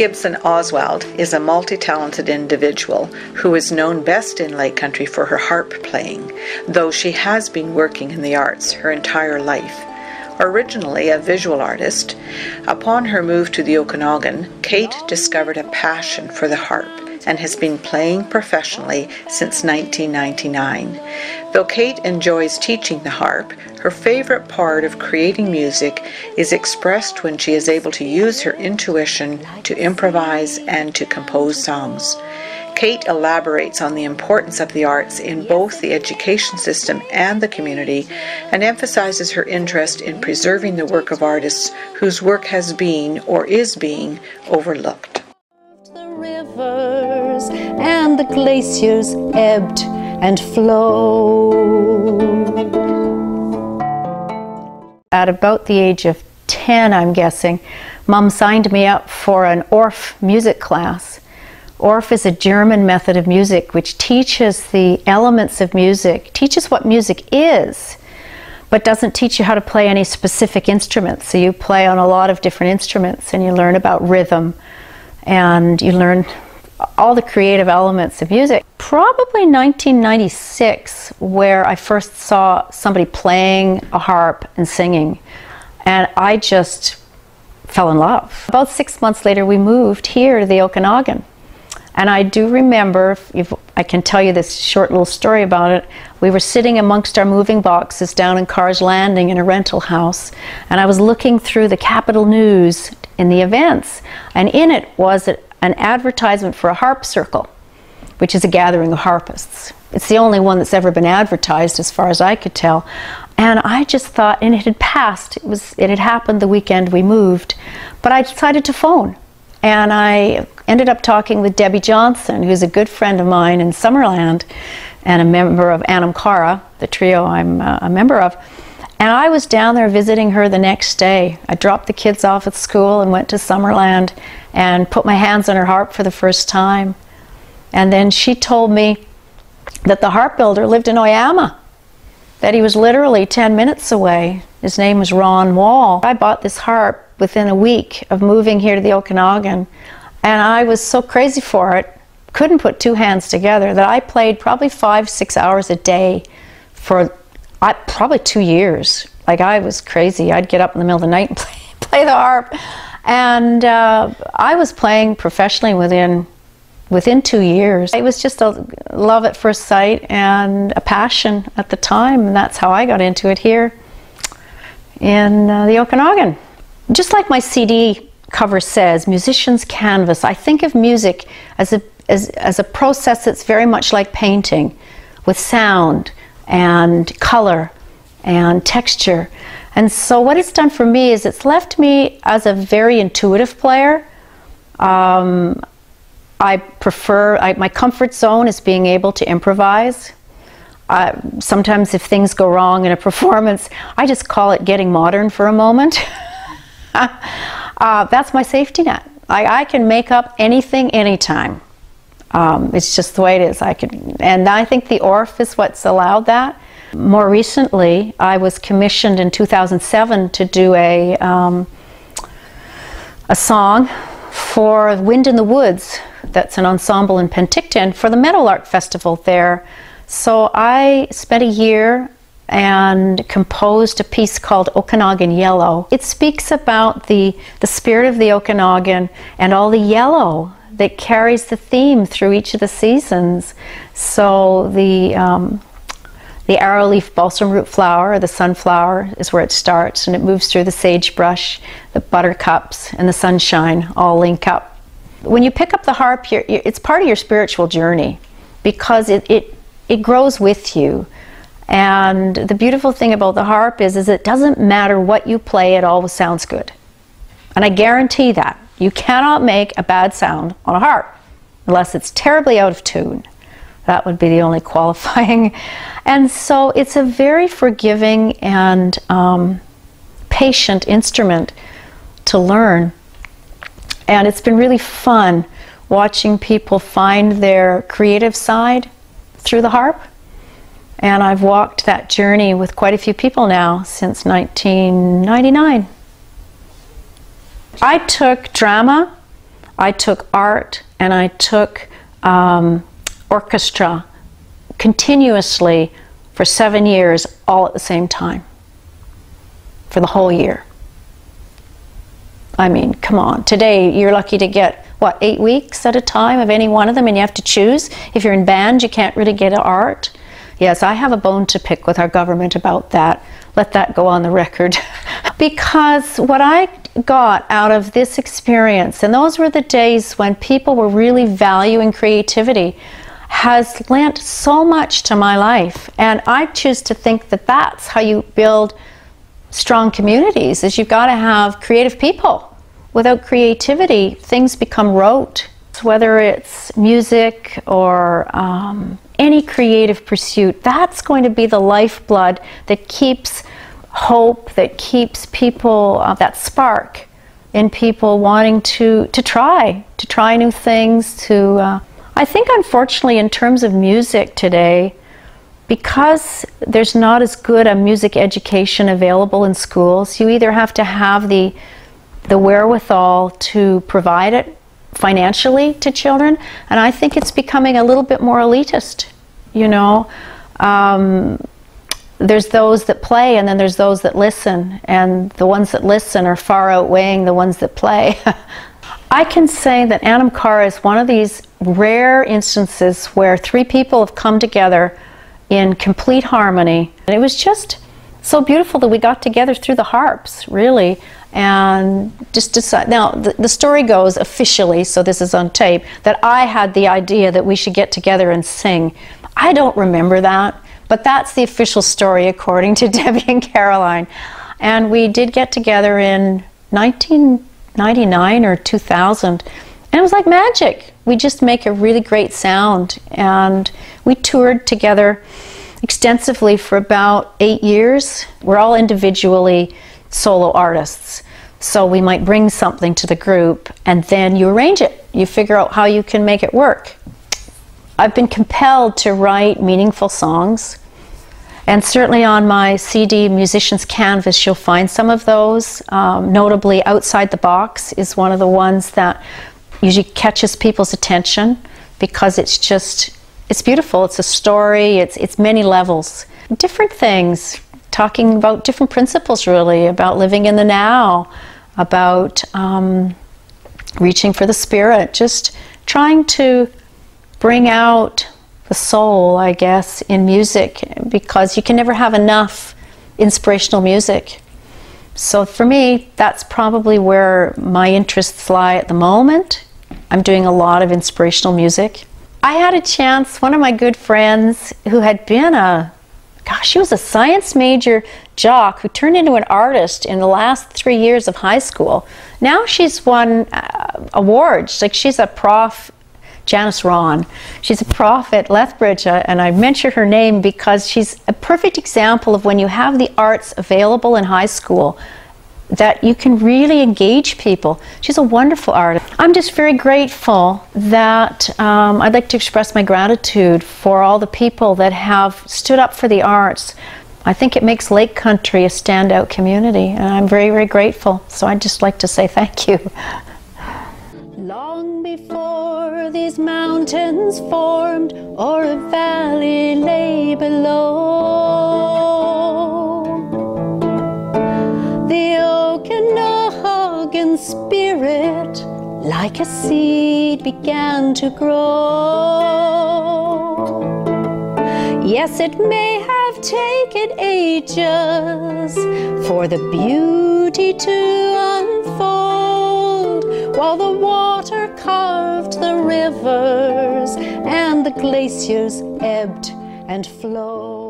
Gibson Oswald is a multi-talented individual who is known best in Lake Country for her harp playing, though she has been working in the arts her entire life. Originally a visual artist, upon her move to the Okanagan, Kate discovered a passion for the harp and has been playing professionally since 1999. Though Kate enjoys teaching the harp, her favorite part of creating music is expressed when she is able to use her intuition to improvise and to compose songs. Kate elaborates on the importance of the arts in both the education system and the community, and emphasizes her interest in preserving the work of artists whose work has been or is being overlooked. The rivers and the glaciers ebbed and flowed. At about the age of 10, I'm guessing, Mom signed me up for an Orff music class. Orff is a German method of music which teaches the elements of music, teaches what music is, but doesn't teach you how to play any specific instruments. So you play on a lot of different instruments and you learn about rhythm and you learn all the creative elements of music. Probably 1996 where I first saw somebody playing a harp and singing, and I just fell in love. About 6 months later we moved here to the Okanagan. And I do remember, if I can tell you this short little story about it, we were sitting amongst our moving boxes down in Carr's Landing in a rental house, and I was looking through the Capital News in the events, and in it was an advertisement for a harp circle, which is a gathering of harpists. It's the only one that's ever been advertised as far as I could tell. And I just thought, and it had passed, it had happened the weekend we moved, but I decided to phone. And I ended up talking with Debbie Johnson, who's a good friend of mine in Summerland and a member of AnamCara, the trio I'm a member of. And I was down there visiting her the next day. I dropped the kids off at school and went to Summerland and put my hands on her harp for the first time. And then she told me that the harp builder lived in Oyama, that he was literally 10 minutes away. His name was Ron Wall. I bought this harp within a week of moving here to the Okanagan, and I was so crazy for it, couldn't put two hands together, that I played probably 5-6 hours a day for probably 2 years. Like, I was crazy. I'd get up in the middle of the night and play the harp, and I was playing professionally within 2 years. It was just a love at first sight and a passion at the time, and that's how I got into it here in the Okanagan. Just like my CD cover says, musician's canvas, I think of music as a process that's very much like painting, with sound and color and texture. And so what it's done for me is it's left me as a very intuitive player. I prefer, my comfort zone is being able to improvise. Sometimes if things go wrong in a performance, I just call it getting modern for a moment. That's my safety net. I can make up anything, anytime. It's just the way it is. And I think the Orff is what's allowed that. More recently, I was commissioned in 2007 to do a song for Wind in the Woods. That's an ensemble in Penticton for the Meadowlark Festival there. So I spent a year and composed a piece called Okanagan Yellow. It speaks about the spirit of the Okanagan and all the yellow that carries the theme through each of the seasons. So the arrowleaf balsam root flower, or the sunflower, is where it starts, and it moves through the sagebrush, the buttercups, and the sunshine all link up. When you pick up the harp, it's part of your spiritual journey, because it grows with you. And the beautiful thing about the harp is it doesn't matter what you play, it always sounds good. And I guarantee that. You cannot make a bad sound on a harp unless it's terribly out of tune. That would be the only qualifying. And so it's a very forgiving and patient instrument to learn. And it's been really fun watching people find their creative side through the harp. And I've walked that journey with quite a few people now since 1999. I took drama, I took art and I took orchestra continuously for 7 years, all at the same time, for the whole year. I mean, come on. Today, you're lucky to get, what, 8 weeks at a time of any one of them, and you have to choose. If you're in band, you can't really get art. Yes, I have a bone to pick with our government about that. Let that go on the record. Because what I got out of this experience, and those were the days when people were really valuing creativity, has lent so much to my life. And I choose to think that that's how you build strong communities, is you've got to have creative people. Without creativity, things become rote. Whether it's music or any creative pursuit, that's going to be the lifeblood that keeps hope, that keeps people, that spark in people wanting to try new things. I think, unfortunately, in terms of music today, because there's not as good a music education available in schools, you either have to have the wherewithal to provide it financially to children, and I think it's becoming a little bit more elitist, you know. There's those that play and then there's those that listen, and the ones that listen are far outweighing the ones that play. I can say that AnamCara is one of these rare instances where 3 people have come together in complete harmony, and it was just so beautiful that we got together through the harps, really, and just decided. Now, the story goes officially, so this is on tape, that I had the idea that we should get together and sing. I don't remember that, but that's the official story according to Debbie and Caroline. And we did get together in 1999 or 2000, and it was like magic. We just make a really great sound, and we toured together extensively for about 8 years. We're all individually solo artists, so we might bring something to the group and then you arrange it. You figure out how you can make it work. I've been compelled to write meaningful songs, and certainly on my CD Musician's Canvas you'll find some of those. Notably, Outside the Box is one of the ones that usually catches people's attention because it's beautiful. It's a story, it's many levels, different things, talking about different principles, really, about living in the now, about reaching for the spirit, just trying to bring out the soul, I guess, in music, because you can never have enough inspirational music. So for me, that's probably where my interests lie at the moment. I'm doing a lot of inspirational music. I had a chance, one of my good friends who had been she was a science major jock who turned into an artist in the last 3 years of high school. Now she's won awards. Like, she's a prof, Janice Ron. She's a prof at Lethbridge, and I mention her name because she's a perfect example of when you have the arts available in high school, that you can really engage people. She's a wonderful artist. I'm just very grateful that I'd like to express my gratitude for all the people that have stood up for the arts. I think it makes Lake Country a standout community, and I'm very, very grateful. So I'd just like to say thank you. Long before these mountains formed or a valley lay below, the Okanagan spirit, like a seed, began to grow. Yes, it may have taken ages for the beauty to unfold, while the water carved the rivers and the glaciers ebbed and flowed.